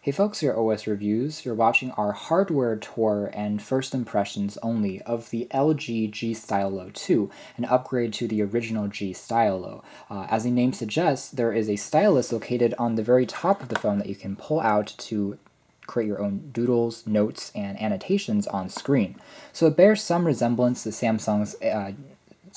Hey folks, your OS Reviews. You're watching our hardware tour and first impressions only of the LG G Stylo 2, an upgrade to the original G Stylo. As the name suggests, there is a stylus located on the very top of the phone that you can pull out to create your own doodles, notes, and annotations on screen. So it bears some resemblance to Samsung's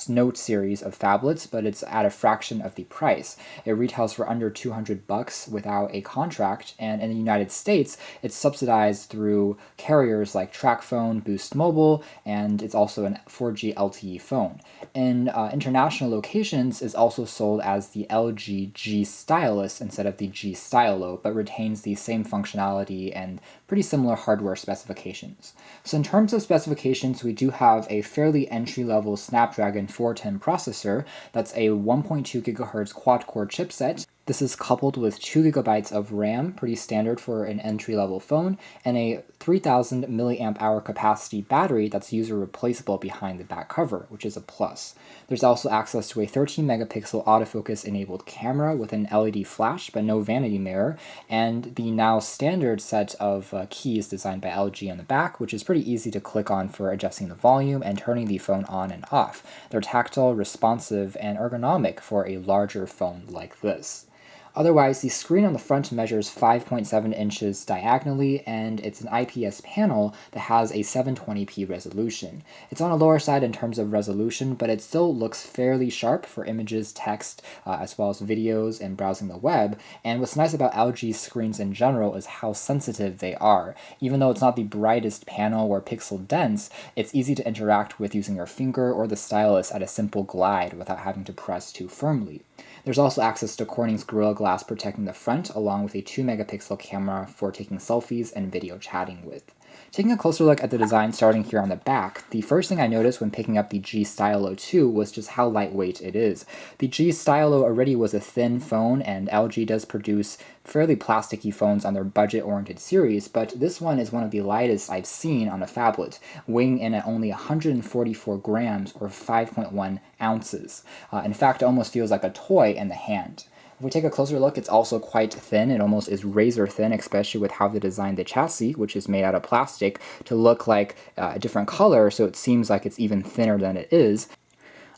Note series of phablets, but it's at a fraction of the price. It retails for under $200 without a contract, and in the United States, it's subsidized through carriers like TracFone, Boost Mobile, and it's also an 4G LTE phone. In international locations, it's also sold as the LG G Stylus instead of the G Stylo, but retains the same functionality and pretty similar hardware specifications. So in terms of specifications, we do have a fairly entry-level Snapdragon 410 processor. That's a 1.2 gigahertz quad-core chipset. This is coupled with 2 gigabytes of RAM, pretty standard for an entry-level phone, and a 3000 milliamp hour capacity battery that's user replaceable behind the back cover, which is a plus. There's also access to a 13 megapixel autofocus enabled camera with an LED flash but no vanity mirror, and the now standard set of keys designed by LG on the back, which is pretty easy to click on for adjusting the volume and turning the phone on and off. They're tactile, responsive, and ergonomic for a larger phone like this. Otherwise, the screen on the front measures 5.7 inches diagonally, and it's an IPS panel that has a 720p resolution. It's on the lower side in terms of resolution, but it still looks fairly sharp for images, text, as well as videos and browsing the web. And what's nice about LG screens in general is how sensitive they are. Even though it's not the brightest panel or pixel dense, it's easy to interact with using your finger or the stylus at a simple glide without having to press too firmly. There's also access to Corning's Gorilla Glass protecting the front, along with a 2 megapixel camera for taking selfies and video chatting with. Taking a closer look at the design starting here on the back, the first thing I noticed when picking up the G Stylo 2 was just how lightweight it is. The G Stylo already was a thin phone, and LG does produce fairly plasticky phones on their budget-oriented series, but this one is one of the lightest I've seen on a phablet, weighing in at only 144 grams or 5.1 ounces. In fact, it almost feels like a toy in the hand. If we take a closer look, it's also quite thin. It almost is razor thin, especially with how they designed the chassis, which is made out of plastic, to look like a different color, so it seems like it's even thinner than it is.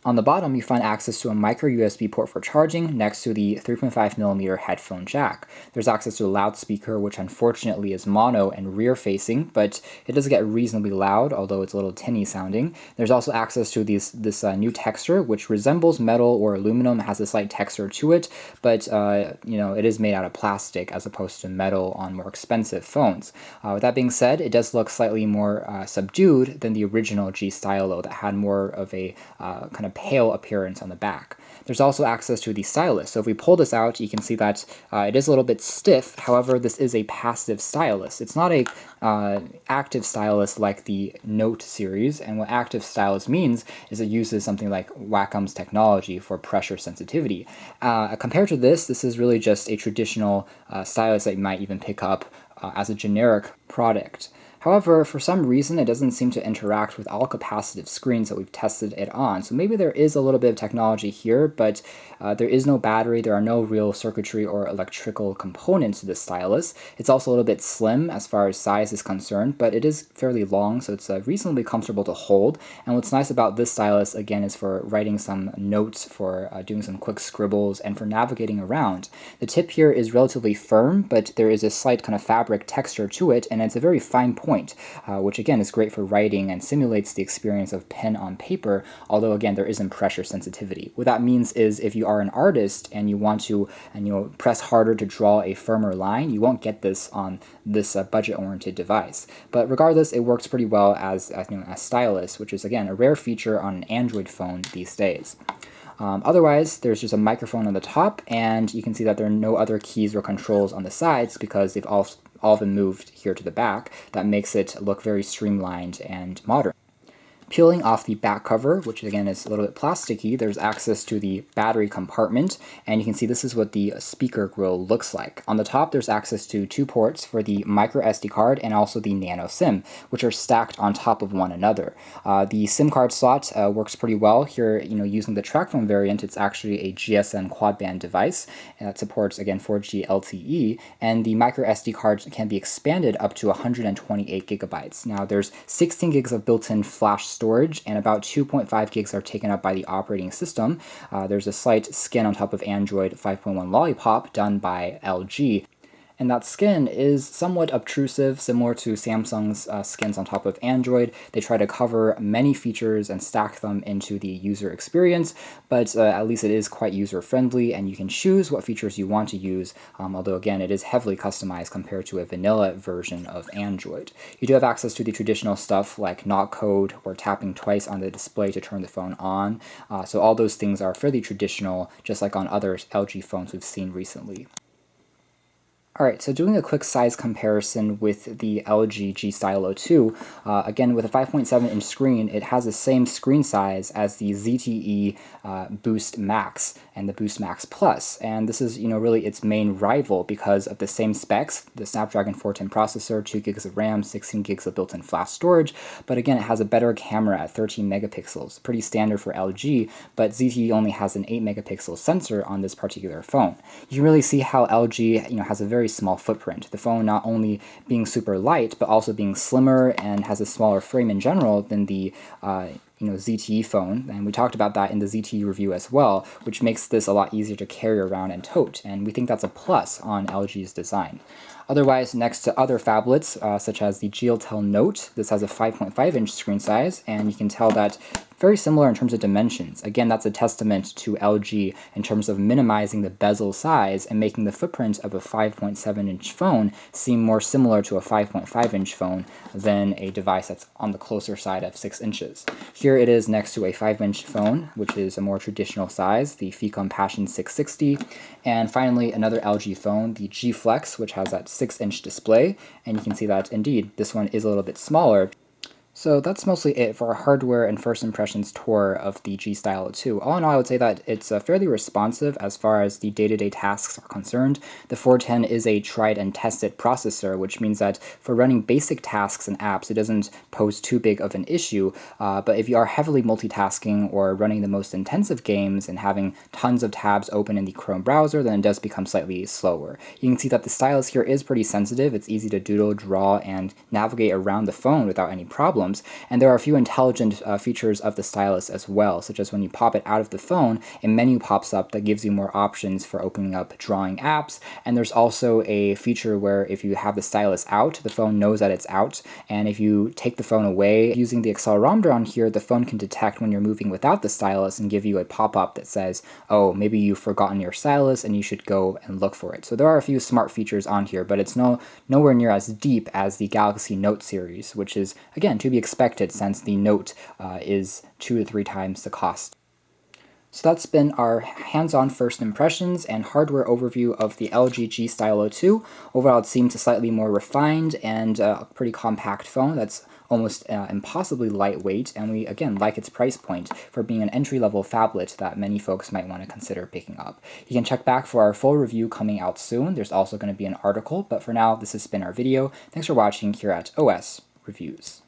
On the bottom, you find access to a micro USB port for charging next to the 3.5mm headphone jack. There's access to a loudspeaker, which unfortunately is mono and rear-facing, but it does get reasonably loud, although it's a little tinny sounding. There's also access to this new texture, which resembles metal or aluminum. It has a slight texture to it, but it is made out of plastic as opposed to metal on more expensive phones. With that being said, it does look slightly more subdued than the original G Stylo that had more of a kind of pale appearance on the back. There's also access to the stylus. So if we pull this out, you can see that it is a little bit stiff. However, this is a passive stylus. It's not a active stylus like the Note series, and what active stylus means is it uses something like Wacom's technology for pressure sensitivity. Compared to this is really just a traditional stylus that you might even pick up as a generic product. However, for some reason, it doesn't seem to interact with all capacitive screens that we've tested it on. So maybe there is a little bit of technology here, but there is no battery, there are no real circuitry or electrical components to the stylus. It's also a little bit slim as far as size is concerned, but it is fairly long, so it's reasonably comfortable to hold. And what's nice about this stylus, again, is for writing some notes, for doing some quick scribbles, and for navigating around. The tip here is relatively firm, but there is a slight kind of fabric texture to it, and it's a very fine point. Which again is great for writing and simulates the experience of pen on paper, although again there isn't pressure sensitivity. What that means is if you are an artist and you want to press harder to draw a firmer line, you won't get this on this budget-oriented device. But regardless, it works pretty well as a stylus, which is again a rare feature on an Android phone these days. Otherwise, there's just a microphone on the top, and you can see that there are no other keys or controls on the sides because they've all been moved here to the back. That makes it look very streamlined and modern. Peeling off the back cover, which again is a little bit plasticky, there's access to the battery compartment, and you can see this is what the speaker grill looks like. On the top, there's access to 2 ports for the micro SD card and also the nano SIM, which are stacked on top of one another. The SIM card slot works pretty well here. Using the TracFone variant, it's actually a GSM quad-band device that supports again 4G LTE, and the micro SD card can be expanded up to 128 gigabytes. Now, there's 16 gigs of built-in flash storage, and about 2.5 gigs are taken up by the operating system. There's a slight skin on top of Android 5.1 Lollipop done by LG. And that skin is somewhat obtrusive, similar to Samsung's skins on top of Android. They try to cover many features and stack them into the user experience, but at least it is quite user-friendly, and you can choose what features you want to use, although again, it is heavily customized compared to a vanilla version of Android. You do have access to the traditional stuff like not code or tapping twice on the display to turn the phone on, so all those things are fairly traditional, just like on other LG phones we've seen recently. Alright, so doing a quick size comparison with the LG G Stylo 2, again with a 5.7-inch screen, it has the same screen size as the ZTE Boost Max and the Boost Max Plus, and this is really its main rival because of the same specs, the Snapdragon 410 processor, 2 gigs of RAM, 16 gigs of built-in flash storage, but again it has a better camera at 13 megapixels, pretty standard for LG, but ZTE only has an 8 megapixel sensor on this particular phone. You can really see how LG has a very small footprint. The phone not only being super light, but also being slimmer and has a smaller frame in general than the ZTE phone, and we talked about that in the ZTE review as well, which makes this a lot easier to carry around and tote, and we think that's a plus on LG's design. Otherwise, next to other phablets, such as the GLTEL Note, this has a 5.5-inch screen size, and you can tell that very similar in terms of dimensions. Again, that's a testament to LG in terms of minimizing the bezel size and making the footprint of a 5.7-inch phone seem more similar to a 5.5-inch phone than a device that's on the closer side of 6 inches. Here it is next to a 5-inch phone, which is a more traditional size, the Ficom Passion 660. And finally, another LG phone, the G Flex, which has that 6-inch display, and you can see that indeed this one is a little bit smaller. So that's mostly it for our hardware and first impressions tour of the G Stylo 2. All in all, I would say that it's fairly responsive as far as the day-to-day tasks are concerned. The 410 is a tried and tested processor, which means that for running basic tasks and apps, it doesn't pose too big of an issue. But if you are heavily multitasking or running the most intensive games and having tons of tabs open in the Chrome browser, then it does become slightly slower. You can see that the stylus here is pretty sensitive. It's easy to doodle, draw, and navigate around the phone without any problems. And there are a few intelligent features of the stylus as well, such as when you pop it out of the phone, a menu pops up that gives you more options for opening up drawing apps, and there's also a feature where if you have the stylus out, the phone knows that it's out, and if you take the phone away, using the accelerometer on here, the phone can detect when you're moving without the stylus and give you a pop-up that says, oh, maybe you've forgotten your stylus and you should go and look for it. So there are a few smart features on here, but it's nowhere near as deep as the Galaxy Note series, which is, again, to be expected since the Note is 2 to 3 times the cost. So that's been our hands-on first impressions and hardware overview of the LG G Stylo 2. Overall, it seems a slightly more refined and a pretty compact phone that's almost impossibly lightweight, and we, again, like its price point for being an entry-level phablet that many folks might want to consider picking up. You can check back for our full review coming out soon. There's also going to be an article, but for now, this has been our video. Thanks for watching here at OS Reviews.